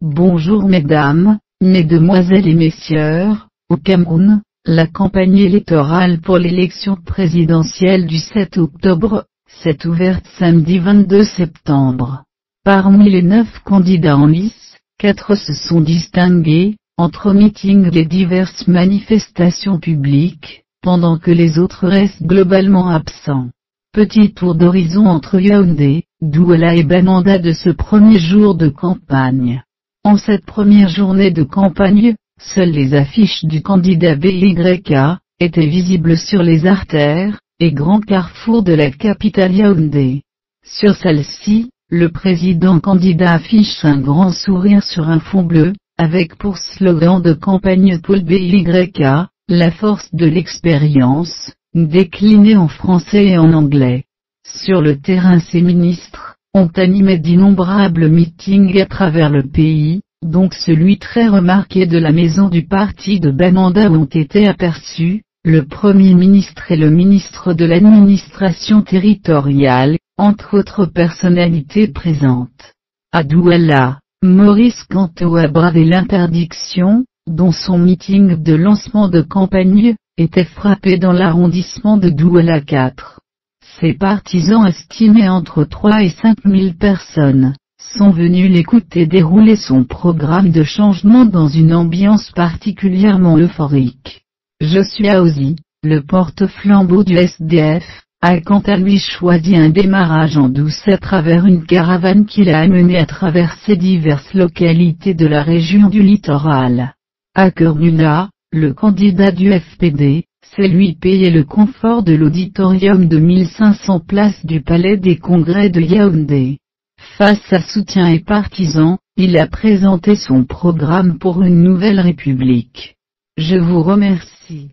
Bonjour mesdames, mesdemoiselles et messieurs. Au Cameroun, la campagne électorale pour l'élection présidentielle du 7 octobre, s'est ouverte samedi 22 septembre. Parmi les 9 candidats en lice, 4 se sont distingués, entre meetings et diverses manifestations publiques, pendant que les autres restent globalement absents. Petit tour d'horizon entre Yaoundé, Douala et Bamenda de ce premier jour de campagne. En cette première journée de campagne, seules les affiches du candidat BYK étaient visibles sur les artères et grands carrefours de la capitale Yaoundé. Sur celle-ci, le président candidat affiche un grand sourire sur un fond bleu, avec pour slogan de campagne Paul BYK, la force de l'expérience, décliné en français et en anglais. Sur le terrain, ses ministres ont animé d'innombrables meetings à travers le pays, donc celui très remarqué de la maison du parti de Bamenda où ont été aperçus le Premier ministre et le ministre de l'administration territoriale, entre autres personnalités présentes. À Douala, Maurice Kamto a bravé l'interdiction, dont son meeting de lancement de campagne était frappé dans l'arrondissement de Douala 4. Ses partisans, estimés entre 3 et 5 000 personnes, sont venus l'écouter dérouler son programme de changement dans une ambiance particulièrement euphorique. Joshua Ozi, le porte-flambeau du SDF, a quant à lui choisi un démarrage en douce à travers une caravane qui l'a amené à traverser diverses localités de la région du littoral. À Kermula, le candidat du FPD, s'est lui payé le confort de l'auditorium de 1500 places du Palais des Congrès de Yaoundé. Face à soutien et partisans, il a présenté son programme pour une nouvelle république. Je vous remercie.